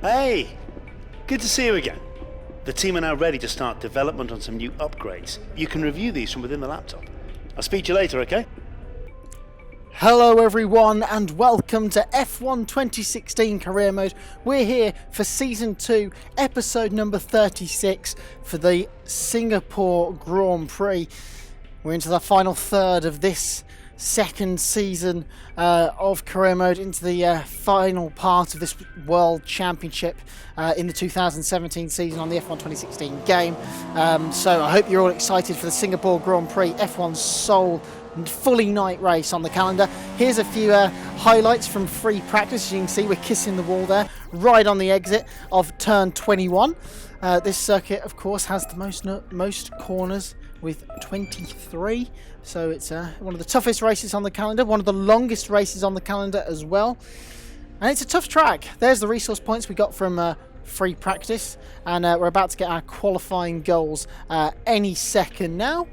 Hey, good to see you again. The team are now ready to start development on some new upgrades. You can review these from within the laptop. I'll speak to you later, okay? Hello everyone and welcome to F1 2016 Career Mode. We're here for Season 2, Episode number 36 for the Singapore Grand Prix. We're into the final third of this second season of Career Mode, into the final part of this World Championship in the 2017 season on the F1 2016 game. So I hope you're all excited for the Singapore Grand Prix, F1's sole fully night race on the calendar. Here's a few highlights from free practice. As you can see, we're kissing the wall there, right on the exit of turn 21. This circuit, of course, has the most corners with 23. So it's one of the toughest races on the calendar, one of the longest races on the calendar as well. And it's a tough track. There's the resource points we got from free practice. And we're about to get our qualifying goals any second now.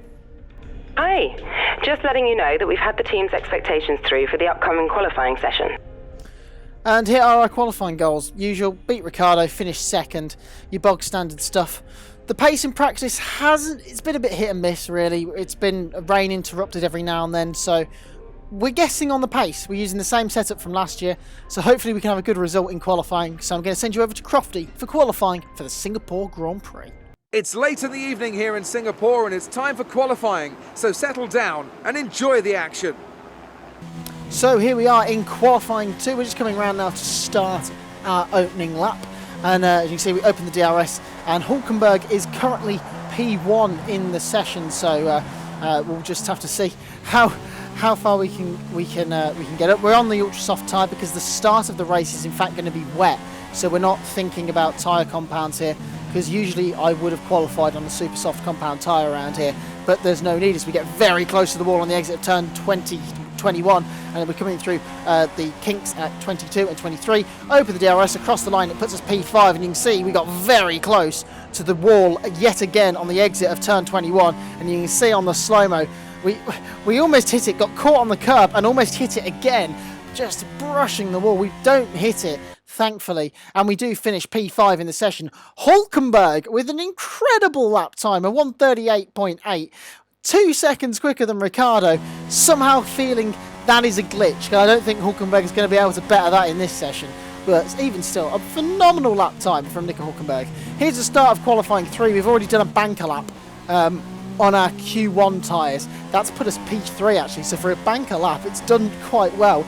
Hi, just letting you know that we've had the team's expectations through for the upcoming qualifying session. And here are our qualifying goals. Usual, beat Ricciardo, finish second, your bog standard stuff. The pace in practice it's been a bit hit and miss really. It's been rain interrupted every now and then, so we're guessing on the pace. We're using the same setup from last year, so hopefully we can have a good result in qualifying. So I'm going to send you over to Crofty for qualifying for the Singapore Grand Prix. It's late in the evening here in Singapore and it's time for qualifying, so settle down and enjoy the action. So here we are in qualifying 2. We're just coming around now to start our opening lap. And as you can see, we open the DRS and Hulkenberg is currently P1 in the session, so we'll just have to see how far we can get up. We're on the ultra soft tyre because the start of the race is in fact going to be wet, so we're not thinking about tyre compounds here, because usually I would have qualified on the super soft compound tyre around here, but there's no need as we get very close to the wall on the exit of turn 21, and we're coming through the kinks at 22 and 23. Open the DRS across the line, it puts us P5, and you can see we got very close to the wall yet again on the exit of turn 21, and you can see on the slow-mo we almost hit it, got caught on the curb and almost hit it again, just brushing the wall. We don't hit it, thankfully, and we do finish P5 in the session. Hulkenberg with an incredible lap time, a 1:38.8, 2 seconds quicker than Ricciardo. Somehow feeling that is a glitch. I don't think Hulkenberg is going to be able to better that in this session, but even still, a phenomenal lap time from Nico Hulkenberg. Here's the start of qualifying 3. We've already done a banker lap on our Q1 tyres. That's put us P3 actually, so for a banker lap it's done quite well.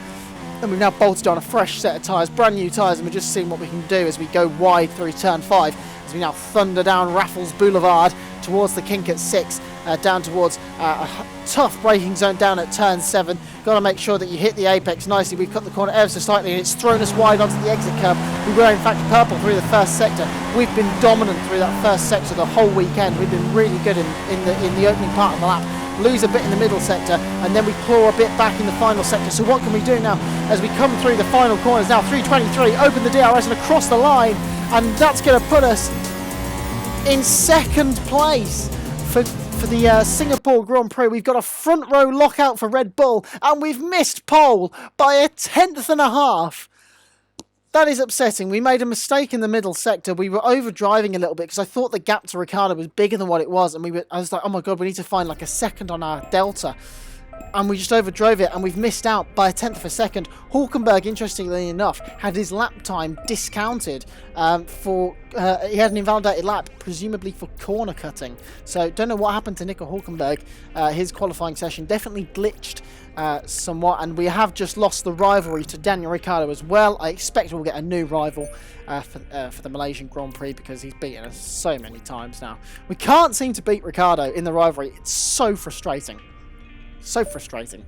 And we've now bolted on a fresh set of tyres, brand new tyres, and we're just seeing what we can do as we go wide through turn 5, as we now thunder down Raffles Boulevard towards the kink at 6, down towards a tough braking zone down at turn 7. Got to make sure that you hit the apex nicely. We've cut the corner ever so slightly and it's thrown us wide onto the exit curb. We were in fact purple through the first sector. We've been dominant through that first sector the whole weekend. We've been really good in the opening part of the lap. Lose a bit in the middle sector and then we claw a bit back in the final sector. So what can we do now as we come through the final corners? Now 3:23, open the DRS and across the line, and that's going to put us in second place for the Singapore Grand Prix. We've got a front row lockout for Red Bull and we've missed pole by a 1/10.5. That is upsetting. We made a mistake in the middle sector. We were overdriving a little bit because I thought the gap to Ricciardo was bigger than what it was, and I was like, oh my god, we need to find like a second on our delta. And we just overdrove it and we've missed out by a 1/10 of a second. Hulkenberg, interestingly enough, had his lap time discounted he had an invalidated lap, presumably for corner cutting. So don't know what happened to Nico Hulkenberg. His qualifying session definitely glitched somewhat, and we have just lost the rivalry to Daniel Ricciardo as well. I expect we'll get a new rival for the Malaysian Grand Prix because he's beaten us so many times now. We can't seem to beat Ricciardo in the rivalry. It's so frustrating. So frustrating.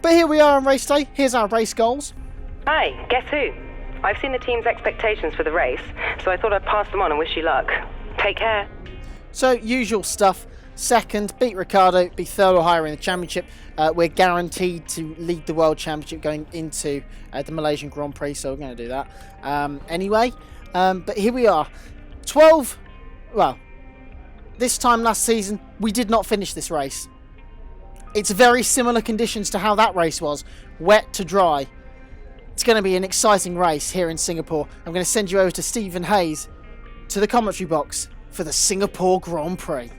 But here we are on race day. Here's our race goals. Hi, guess who? I've seen the team's expectations for the race, so I thought I'd pass them on and wish you luck. Take care. So, usual stuff. Second, beat Ricciardo, be third or higher in the championship. We're guaranteed to lead the World Championship going into the Malaysian Grand Prix, so we're going to do that. Anyway, but here we are. 12, well, this time last season, we did not finish this race. It's very similar conditions to how that race was. Wet to dry. It's going to be an exciting race here in Singapore. I'm going to send you over to Stephen Hayes to the commentary box for the Singapore Grand Prix.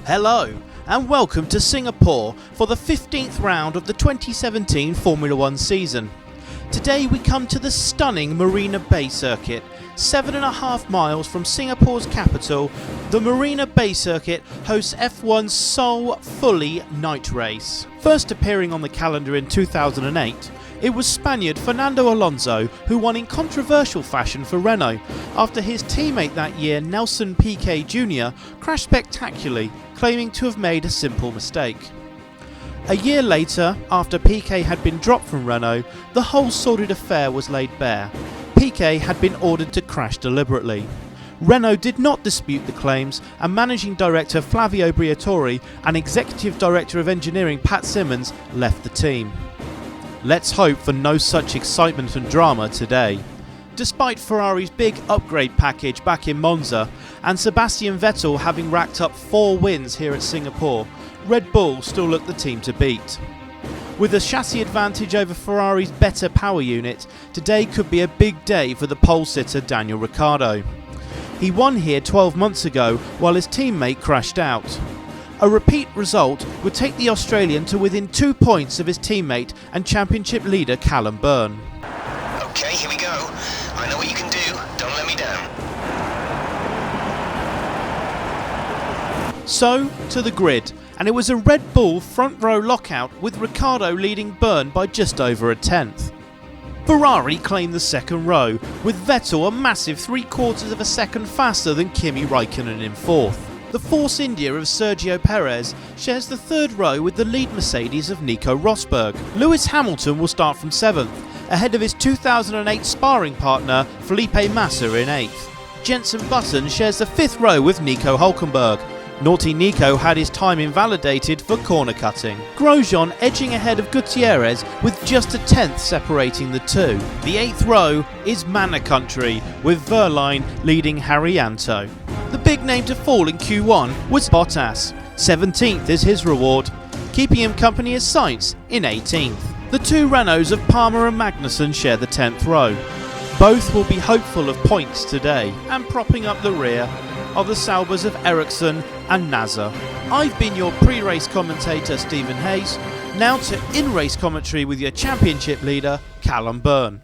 Hello and welcome to Singapore for the 15th round of the 2017 Formula 1 season. Today we come to the stunning Marina Bay circuit. 7.5 miles from Singapore's capital, the Marina Bay circuit hosts F1's sole fully night race. First appearing on the calendar in 2008, it was Spaniard Fernando Alonso who won in controversial fashion for Renault after his teammate that year, Nelson Piquet Jr., crashed spectacularly, claiming to have made a simple mistake. A year later, after Piquet had been dropped from Renault, the whole sordid affair was laid bare. Piquet had been ordered to crash deliberately. Renault did not dispute the claims, and managing director Flavio Briatore and executive director of engineering Pat Simmons left the team. Let's hope for no such excitement and drama today. Despite Ferrari's big upgrade package back in Monza and Sebastian Vettel having racked up 4 wins here at Singapore, Red Bull still look the team to beat. With a chassis advantage over Ferrari's better power unit, today could be a big day for the pole sitter Daniel Ricciardo. He won here 12 months ago while his teammate crashed out. A repeat result would take the Australian to within 2 points of his teammate and championship leader Callum Byrne. Okay, here we go. I know what you can do. Don't let me down. So, to the grid, and it was a Red Bull front row lockout with Ricciardo leading Byrne by just over a tenth. Ferrari claimed the second row, with Vettel a massive 3/4 of a second faster than Kimi Raikkonen in fourth. The Force India of Sergio Perez shares the third row with the lead Mercedes of Nico Rosberg. Lewis Hamilton will start from 7th, ahead of his 2008 sparring partner Felipe Massa in 8th. Jenson Button shares the 5th row with Nico Hulkenberg. Naughty Nico had his time invalidated for corner cutting. Grosjean edging ahead of Gutierrez with just a tenth separating the two. The 8th row is Manor Country with Verline leading Haryanto. The big name to fall in Q1 was Bottas. 17th is his reward. Keeping him company is SAINZ in 18th. The 2 Renaults of Palmer and Magnussen share the 10th row. Both will be hopeful of points today and propping up the rear of the Saubers of Ericsson and NASA. I've been your pre-race commentator Stephen Hayes, now to in-race commentary with your championship leader Callum Byrne.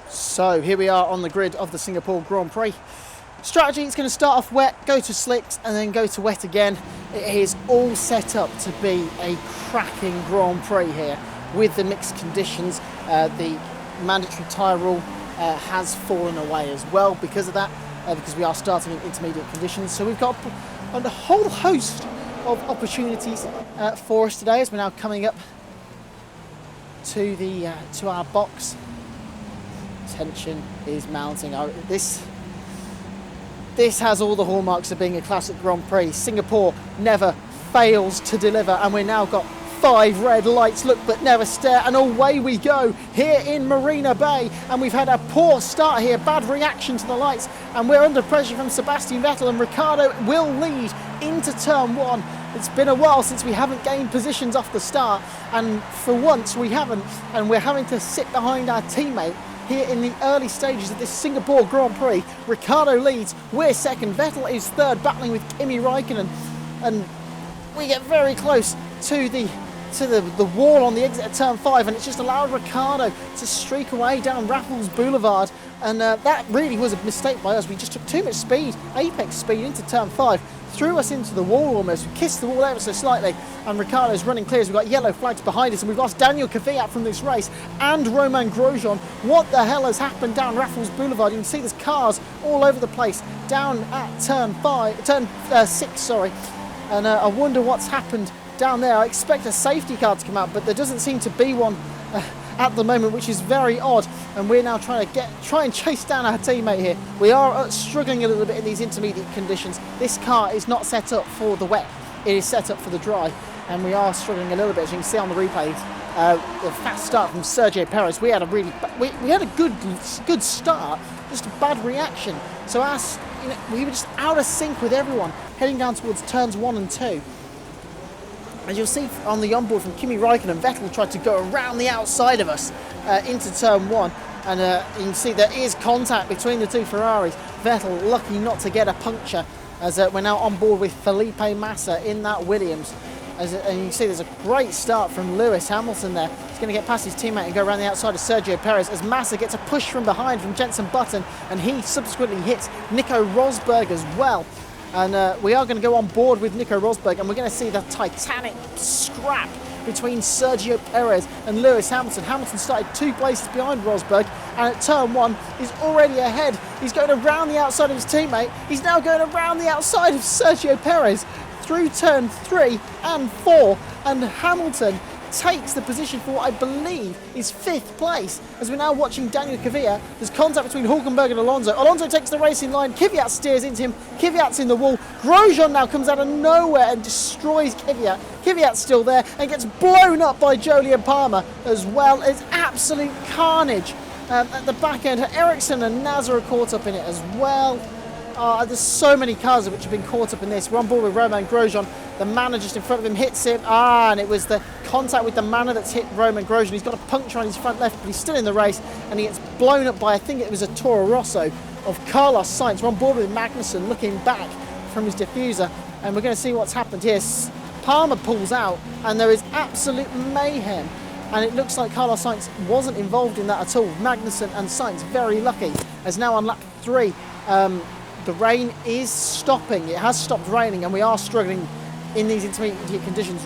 So here we are on the grid of the Singapore Grand Prix. Strategy, it's going to start off wet, go to slicks and then go to wet again. It is all set up to be a cracking Grand Prix here with the mixed conditions. The mandatory tyre rule has fallen away as well because of that, because we are starting in intermediate conditions. So we've got a whole host of opportunities for us today as we're now coming up to our box. Tension is mounting. This has all the hallmarks of being a classic Grand Prix. Singapore never fails to deliver, and we've now got 5 red lights, look but never stare, and away we go here in Marina Bay. And we've had a poor start here, bad reaction to the lights, and we're under pressure from Sebastian Vettel, and Ricciardo will lead into turn 1. It's been a while since we haven't gained positions off the start, and for once we haven't, and we're having to sit behind our teammate here in the early stages of this Singapore Grand Prix. Ricciardo leads, we're second, Vettel is third, battling with Kimi Raikkonen, and we get very close to the wall on the exit of turn 5, and it's just allowed Ricciardo to streak away down Raffles Boulevard, and that really was a mistake by us. We just took too much speed, apex speed, into turn 5, threw us into the wall almost. We kissed the wall ever so slightly, and Ricciardo's running clear as we've got yellow flags behind us, and we've lost Daniel Kvyat from this race and Romain Grosjean. What the hell has happened down Raffles Boulevard? You can see there's cars all over the place down at turn 6, and I wonder what's happened down there. I expect a safety car to come out, but there doesn't seem to be one at the moment, which is very odd, and we're now trying and chase down our teammate here. We are struggling a little bit in these intermediate conditions. This car is not set up for the wet, it is set up for the dry, and we are struggling a little bit, as you can see on the replays. The fast start from Sergio Perez. We had a really we had a good start, just a bad reaction. So we were just out of sync with everyone heading down towards turns 1 and 2. As you'll see on the onboard from Kimi Raikkonen, Vettel tried to go around the outside of us into turn 1. And you can see there is contact between the two Ferraris. Vettel lucky not to get a puncture, as we're now on board with Felipe Massa in that Williams. And you can see there's a great start from Lewis Hamilton there. He's going to get past his teammate and go around the outside of Sergio Perez as Massa gets a push from behind from Jenson Button, and he subsequently hits Nico Rosberg as well. And we are going to go on board with Nico Rosberg, and we're going to see the titanic scrap between Sergio Perez and Lewis Hamilton. Hamilton started 2 places behind Rosberg, and at turn 1 is already ahead. He's going around the outside of his teammate. He's now going around the outside of Sergio Perez through turn 3 and 4, and Hamilton takes the position for what I believe is 5th place. As we're now watching Daniel Kvyat, there's contact between Hulkenberg and Alonso. Alonso takes the racing line, Kvyat steers into him, Kvyat's in the wall. Grosjean now comes out of nowhere and destroys Kvyat. Kvyat's still there and gets blown up by Jolyon Palmer as well. It's absolute carnage at the back end. Ericsson and Nasser are caught up in it as well. There's so many cars which have been caught up in this. We're on board with Romain Grosjean. The Manor just in front of him hits him. And it was the contact with the Manor that's hit Romain Grosjean. He's got a puncture on his front left, but he's still in the race, and he gets blown up by, I think it was a Toro Rosso of Carlos Sainz. We're on board with Magnussen looking back from his diffuser, and we're going to see what's happened here. Palmer pulls out, and there is absolute mayhem. And it looks like Carlos Sainz wasn't involved in that at all. Magnussen and Sainz very lucky, as now on lap 3. The rain is stopping. It has stopped raining, and we are struggling in these intermediate conditions.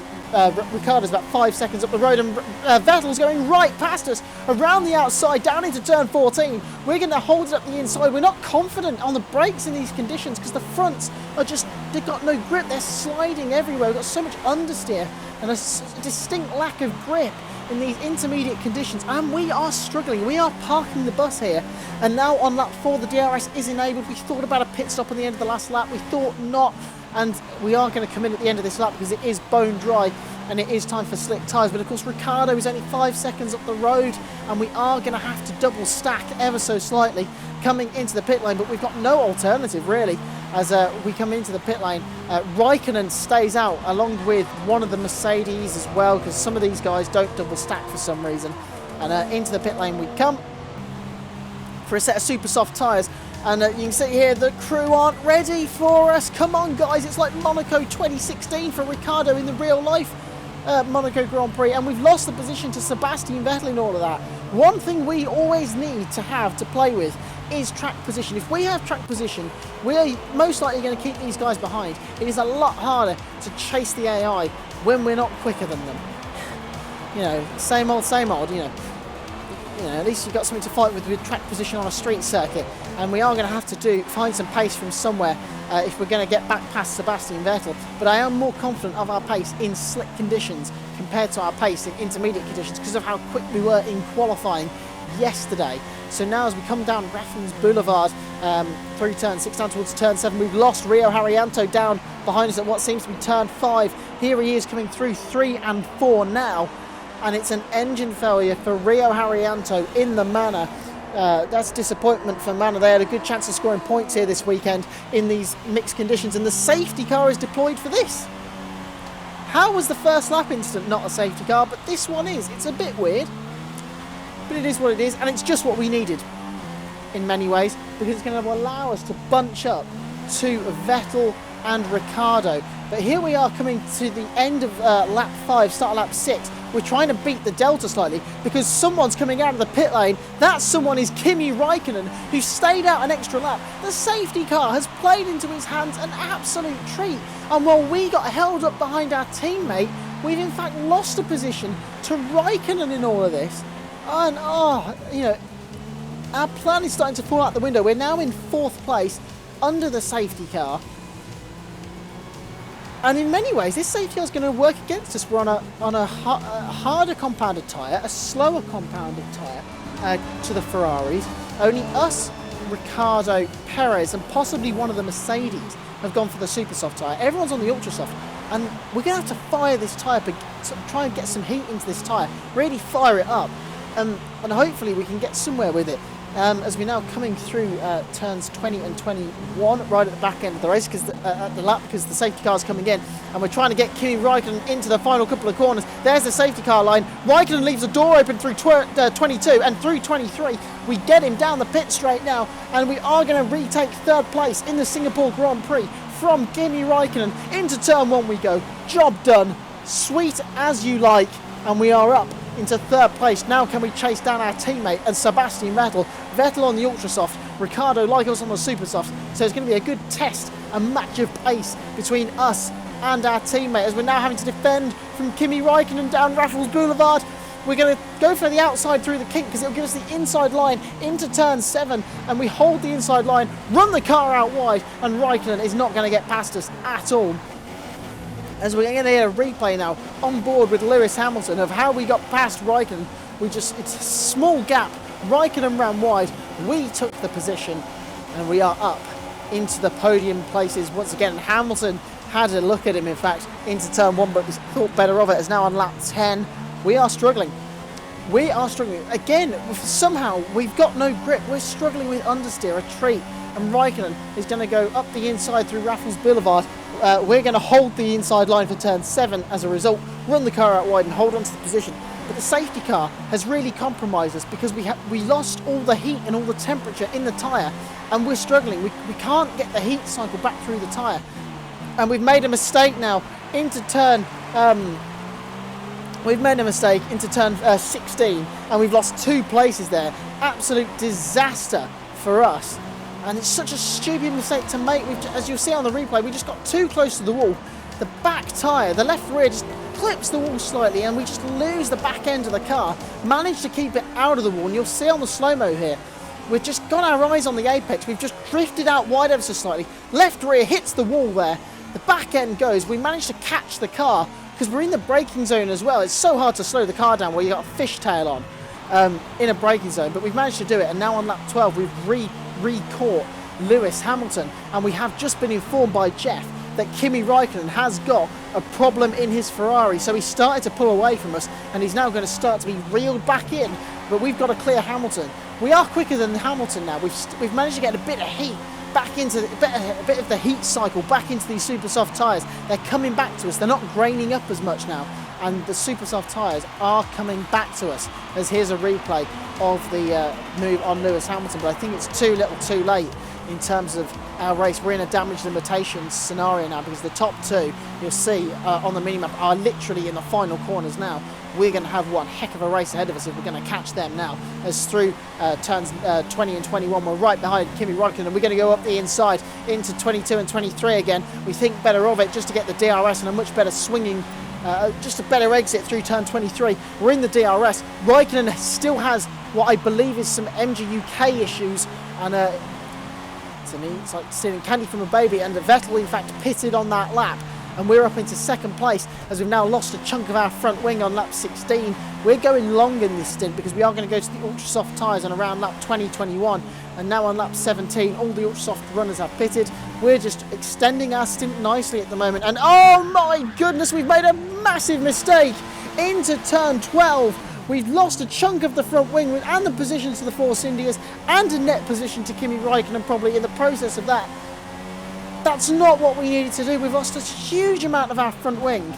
Ricciardo's about 5 seconds up the road, and Vettel's going right past us around the outside down into turn 14. We're going to hold it up the inside. We're not confident on the brakes in these conditions because the fronts are just, they've got no grip. They're sliding everywhere. We've got so much understeer and a distinct lack of grip in these intermediate conditions, and we are struggling. We are parking the bus here, and now on lap 4 the DRS is enabled. We thought about a pit stop on the end of the last lap. We thought not, and we are going to come in at the end of this lap because it is bone dry and it is time for slick tyres. But of course Ricciardo is only 5 seconds up the road, and we are going to have to double stack ever so slightly coming into the pit lane, but we've got no alternative really as we come into the pit lane. Raikkonen stays out along with one of the Mercedes as well, because some of these guys don't double stack for some reason. And into the pit lane we come for a set of super soft tyres. And you can see here the crew aren't ready for us. Come on guys, it's like Monaco 2016 for Ricciardo in the real life Monaco Grand Prix, and we've lost the position to Sebastian Vettel in all of that. One thing we always need to have to play with is track position. If we have track position, we're most likely going to keep these guys behind. It is a lot harder to chase the AI when we're not quicker than them. You know, same old, you know, at least you've got something to fight with track position on a street circuit, and we are going to have to find some pace from somewhere if we're going to get back past Sebastian Vettel. But I am more confident of our pace in slick conditions compared to our pace in intermediate conditions because of how quick we were in qualifying yesterday. So now as we come down Raffles Boulevard through turn 6 down towards turn 7, we've lost Rio Haryanto down behind us at what seems to be turn 5. Here he is coming through 3 and 4 now, and it's an engine failure for Rio Haryanto in the Manor. That's disappointment for Manor. They had a good chance of scoring points here this weekend in these mixed conditions, and the safety car is deployed for this. How was the first lap incident not a safety car, but this one is? It's a bit weird, but it is what it is, and it's just what we needed in many ways, because it's going to allow us to bunch up to Vettel and Ricciardo. But here we are coming to the end of lap 5, start of lap 6. We're trying to beat the delta slightly because someone's coming out of the pit lane. That someone is Kimi Raikkonen, who stayed out an extra lap. The safety car has played into his hands an absolute treat, and while we got held up behind our teammate, we've in fact lost a position to Raikkonen in all of this. And you know, our plan is starting to fall out the window. We're now in 4th place under the safety car. And in many ways, this safety car is going to work against us. We're on a harder compounded tyre, a slower compounded tyre to the Ferraris. Only us, Ricciardo, Perez, and possibly one of the Mercedes have gone for the super soft tyre. Everyone's on the ultra soft. And we're going to have to fire this tyre, try and get some heat into this tyre, really fire it up, and hopefully we can get somewhere with it. As we're now coming through turns 20 and 21, right at the back end of the race, because at the lap, because the safety car's coming in, and we're trying to get Kimi Raikkonen into the final couple of corners. There's the safety car line. Raikkonen leaves the door open through 22 and through 23. We get him down the pit straight now, and we are going to retake third place in the Singapore Grand Prix from Kimi Raikkonen. Into turn 1 we go. Job done. Sweet as you like, and we are up into third place. Now can we chase down our teammate and Sebastian Vettel? Vettel on the Ultrasoft, Ricardo like us on the Supersoft. So it's going to be a good test, a match of pace between us and our teammate, as we're now having to defend from Kimi Raikkonen down Raffles Boulevard. We're going to go for the outside through the kink because it'll give us the inside line into turn 7, and we hold the inside line, run the car out wide, and Raikkonen is not going to get past us at all. As we're going to hear a replay now on board with Lewis Hamilton of how we got past Raikkonen. It's a small gap. Raikkonen ran wide. We took the position, and we are up into the podium places once again. Hamilton had a look at him, in fact, into turn 1, but thought better of it. As now on lap 10, we are struggling. We are struggling again. Somehow we've got no grip. We're struggling with understeer, a treat, and Raikkonen is going to go up the inside through Raffles Boulevard. We're going to hold the inside line for turn 7 as a result, run the car out wide and hold on to the position. But the safety car has really compromised us because we lost all the heat and all the temperature in the tyre, and we're struggling. We can't get the heat cycle back through the tyre, and we've made a mistake now into turn 16, and we've lost 2 places there. Absolute disaster for us. And it's such a stupid mistake to make. As you'll see on the replay, we just got too close to the wall. The back tyre, the left rear, just clips the wall slightly, and we just lose the back end of the car. Managed to keep it out of the wall, and you'll see on the slow-mo here, we've just got our eyes on the apex. We've just drifted out wide ever so slightly. Left rear hits the wall there. The back end goes. We managed to catch the car because we're in the braking zone as well. It's so hard to slow the car down where you got a fishtail on in a braking zone, but we've managed to do it. And now on lap 12, we've re-caught Lewis Hamilton, and we have just been informed by Jeff that Kimi Raikkonen has got a problem in his Ferrari, so he's started to pull away from us, and he's now going to start to be reeled back in, but we've got to clear Hamilton. We are quicker than Hamilton now. We've managed to get a bit of heat back into a bit of the heat cycle back into these super soft tyres. They're coming back to us. They're not graining up as much now, and the super soft tyres are coming back to us. As here's a replay of the move on Lewis Hamilton, but I think it's too little too late in terms of our race. We're in a damage limitations scenario now because the top 2 you'll see on the minimap are literally in the final corners now. We're going to have one heck of a race ahead of us if we're going to catch them now. As through turns 20 and 21, we're right behind Kimi Raikkonen, and we're going to go up the inside into 22 and 23 again. We think better of it just to get the DRS and a much better swinging, just a better exit through turn 23. We're in the DRS. Raikkonen still has what I believe is some MG UK issues, and it's like stealing candy from a baby, and Vettel in fact pitted on that lap, and we're up into second place as we've now lost a chunk of our front wing on lap 16. We're going long in this stint because we are going to go to the ultra soft tyres on around lap 20-21, and now on lap 17 all the ultra soft runners have pitted. We're just extending our stint nicely at the moment, and oh my goodness, we've made a massive mistake into turn 12. We've lost a chunk of the front wing and the position to the Force Indias and a net position to Kimi Raikkonen probably in the process of that. That's not what we needed to do. We've lost a huge amount of our front wing.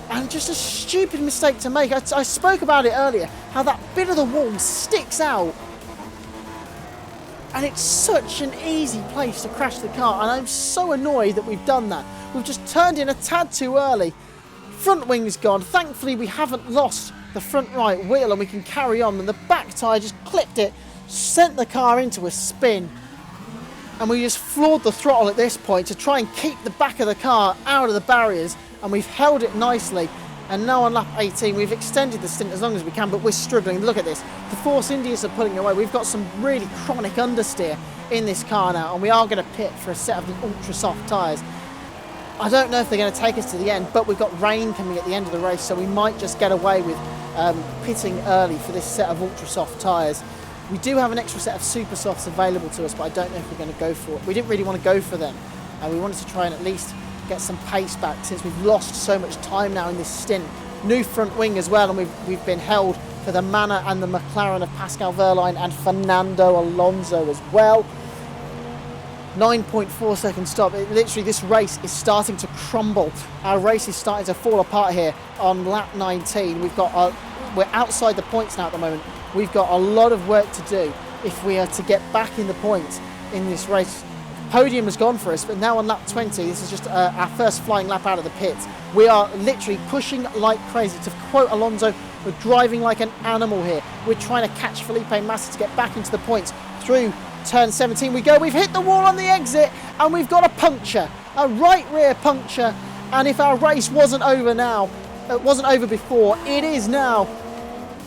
And just a stupid mistake to make. I spoke about it earlier, how that bit of the wall sticks out. And it's such an easy place to crash the car. And I'm so annoyed that we've done that. We've just turned in a tad too early. Front wing's gone. Thankfully, we haven't lost the front right wheel and we can carry on, and the back tyre just clipped it, sent the car into a spin, and we just floored the throttle at this point to try and keep the back of the car out of the barriers, and we've held it nicely. And now on lap 18 we've extended the stint as long as we can, but we're struggling. Look at this, the Force Indias are pulling away. We've got some really chronic understeer in this car now, and we are going to pit for a set of the ultra soft tyres. I don't know if they're going to take us to the end, but we've got rain coming at the end of the race, so we might just get away with pitting early for this set of ultra soft tyres. We do have an extra set of super softs available to us, but I don't know if we're going to go for it. We didn't really want to go for them, and we wanted to try and at least get some pace back since we've lost so much time now in this stint. New front wing as well, and we've been held for the Manor and the McLaren of Pascal Wehrlein and Fernando Alonso as well. 9.4 second stop. Literally, this race is starting to crumble. Our race is starting to fall apart here on lap 19. We're outside the points now at the moment. We've got a lot of work to do if we are to get back in the points in this race. Podium has gone for us, but now on lap 20, this is just our first flying lap out of the pits. We are literally pushing like crazy. To quote Alonso, we're driving like an animal here. We're trying to catch Felipe Massa to get back into the points. Through turn 17 we go. We've hit the wall on the exit, and we've got a puncture, a right rear puncture. And if our race wasn't over now, it wasn't over before, it is now.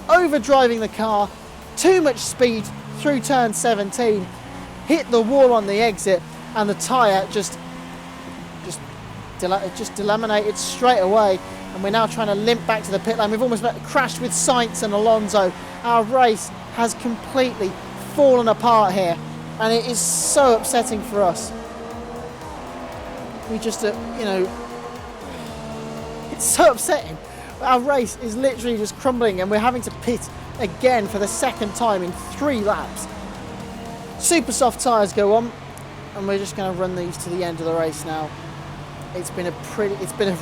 Overdriving the car, too much speed through turn 17, hit the wall on the exit, and the tyre just delaminated straight away. And we're now trying to limp back to the pit lane. We've almost crashed with Sainz and Alonso. Our race has completely fallen apart here, and it is so upsetting for us. We just, it's so upsetting. Our race is literally just crumbling, and we're having to pit again for the second time in 3 laps. Super soft tyres go on, and we're just going to run these to the end of the race now. It's been a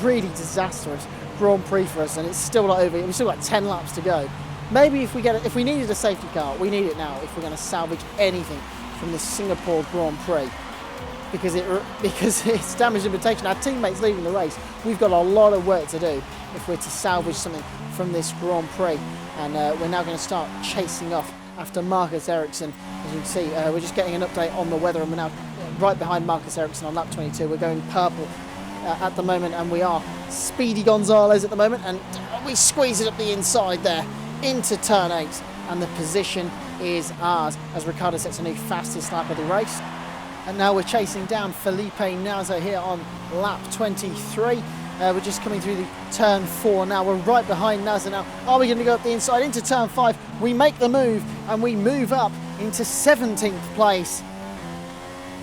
really disastrous Grand Prix for us, and it's still not over. We've still got 10 laps to go. Maybe if we needed a safety car, we need it now if we're going to salvage anything from this Singapore Grand Prix, because it's damage limitation. Our teammates leaving the race. We've got a lot of work to do if we're to salvage something from this Grand Prix, and we're now going to start chasing off after Marcus Ericsson. As you can see, we're just getting an update on the weather, and we're now right behind Marcus Ericsson on lap 22. We're going purple at the moment, and we are Speedy Gonzalez at the moment, and we squeeze it up the inside there into turn 8, and the position is ours as Ricciardo sets a new fastest lap of the race. And now we're chasing down Felipe Massa here on lap 23. We're just coming through the turn 4 now. We're right behind Massa now. Are we going to go up the inside into turn 5? We make the move, and we move up into 17th place.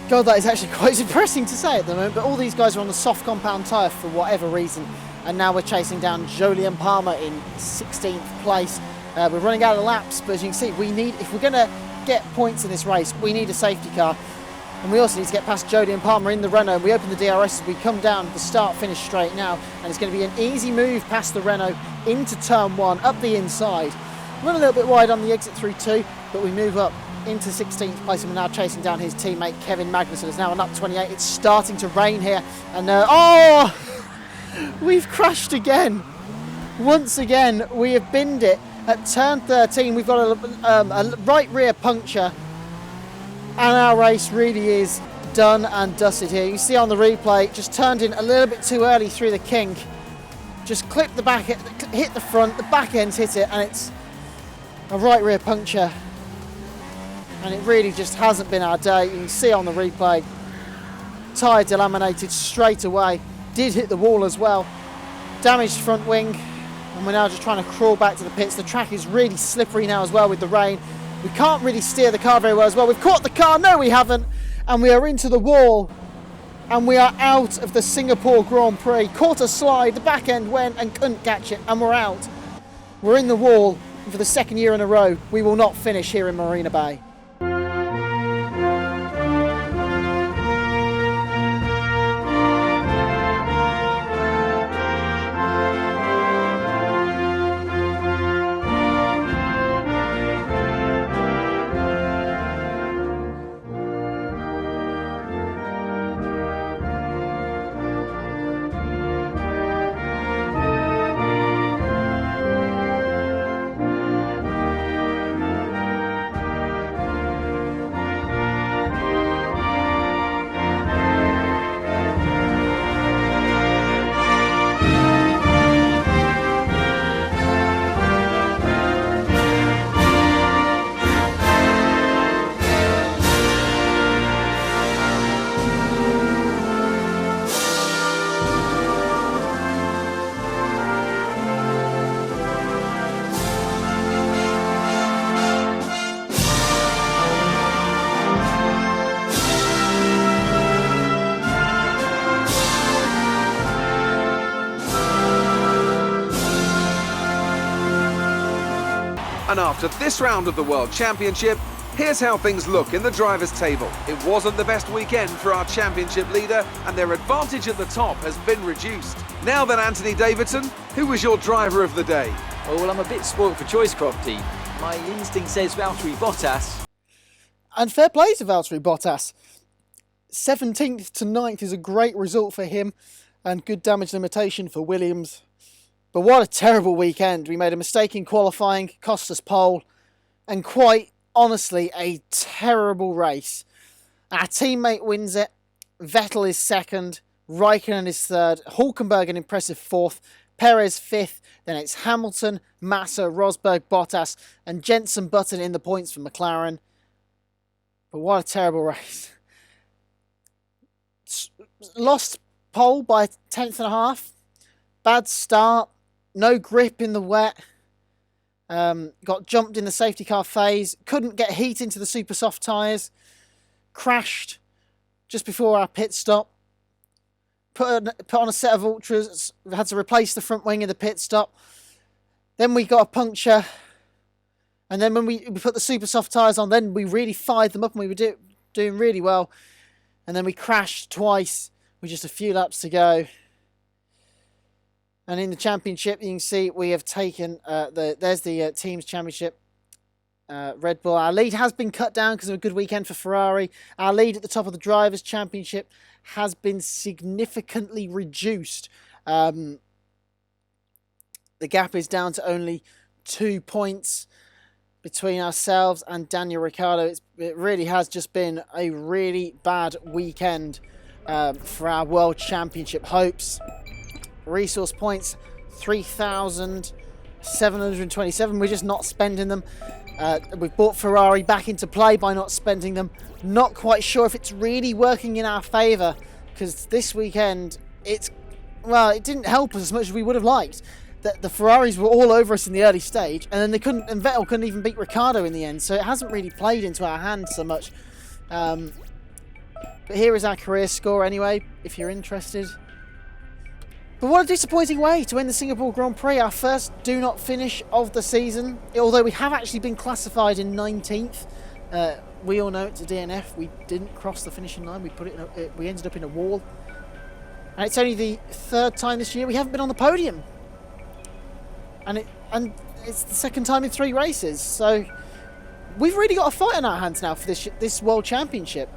God, that is actually quite depressing to say at the moment, but all these guys are on the soft compound tyre for whatever reason. And now we're chasing down Jolyon Palmer in 16th place. We're running out of laps, but as you can see, if we're going to get points in this race, we need a safety car. And we also need to get past Jolyon Palmer in the Renault. We open the DRS as we come down the start-finish straight now, and it's going to be an easy move past the Renault into turn 1, up the inside. Run a little bit wide on the exit through 2, but we move up into 16th place, and we're now chasing down his teammate Kevin Magnussen. It's now on lap 28. It's starting to rain here, and we've crashed again. Once again, we have binned it at turn 13. We've got a right rear puncture, and our race really is done and dusted here. You see on the replay, just turned in a little bit too early through the kink. Just clipped the back, hit the front, the back end's hit it, and it's a right rear puncture. And it really just hasn't been our day. You can see on the replay, tyre delaminated straight away. Did hit the wall as well. Damaged front wing, and we're now just trying to crawl back to the pits. The track is really slippery now as well with the rain. We can't really steer the car very well as well. We've caught the car, no we haven't, and we are into the wall, and we are out of the Singapore Grand Prix. Caught a slide, the back end went and couldn't catch it, and we're out. We're in the wall, and for the second year in a row, we will not finish here in Marina Bay. And after this round of the World Championship, here's how things look in the drivers' table. It wasn't the best weekend for our championship leader, and their advantage at the top has been reduced. Now then, Anthony Davidson, who was your driver of the day? Oh, well, I'm a bit spoilt for choice, Crofty. My instinct says Valtteri Bottas. And fair play to Valtteri Bottas. 17th to 9th is a great result for him, and good damage limitation for Williams. But what a terrible weekend. We made a mistake in qualifying, cost us pole, and quite honestly, a terrible race. Our teammate wins it, Vettel is second, Raikkonen is third, Hulkenberg an impressive fourth, Perez fifth, then it's Hamilton, Massa, Rosberg, Bottas, and Jenson Button in the points for McLaren. But what a terrible race. Lost pole by a tenth and a half, bad start, no grip in the wet. Got jumped in the safety car phase, couldn't get heat into the super soft tyres, crashed just before our pit stop, put on a set of ultras, had to replace the front wing in the pit stop. Then we got a puncture, and then when we put the super soft tyres on, then we really fired them up and we were doing really well. And then we crashed twice with just a few laps to go. And in the championship, you can see we have taken, there's the team's championship, Red Bull. Our lead has been cut down because of a good weekend for Ferrari. Our lead at the top of the Drivers' Championship has been significantly reduced. The gap is down to only 2 points between ourselves and Daniel Ricciardo. It really has just been a really bad weekend for our World Championship hopes. Resource points 3,727. We're just not spending them. We've brought Ferrari back into play by not spending them. Not quite sure if it's really working in our favour, because this weekend it didn't help us as much as we would have liked. The Ferraris were all over us in the early stage, and then Vettel couldn't even beat Ricciardo in the end, so it hasn't really played into our hands so much. But here is our career score anyway, if you're interested. But what a disappointing way to end the Singapore Grand Prix, our first do not finish of the season. Although we have actually been classified in 19th. We all know it's a DNF. We didn't cross the finishing line. We ended up in a wall. And it's only the third time this year we haven't been on the podium. And it's the second time in 3 races. So we've really got a fight on our hands now for this World Championship.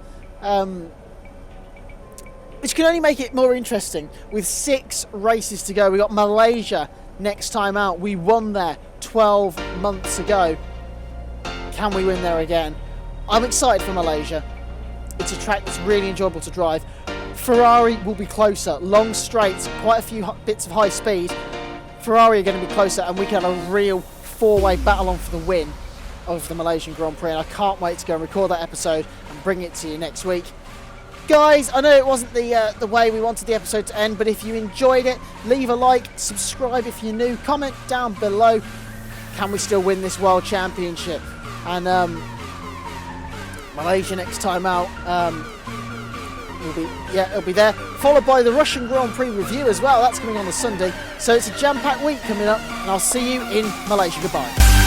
Which can only make it more interesting. With 6 races to go, we got Malaysia next time out. We won there 12 months ago. Can we win there again? I'm excited for Malaysia. It's a track that's really enjoyable to drive. Ferrari will be closer. Long straights, quite a few bits of high speed. Ferrari are going to be closer, and we can have a real 4-way battle on for the win of the Malaysian Grand Prix. And I can't wait to go and record that episode and bring it to you next week. Guys, I know it wasn't the way we wanted the episode to end, but if you enjoyed it, leave a like, subscribe if you're new, comment down below. Can we still win this World Championship? And Malaysia next time out, it'll be there. Followed by the Russian Grand Prix review as well. That's coming on the Sunday. So it's a jam-packed week coming up, and I'll see you in Malaysia. Goodbye.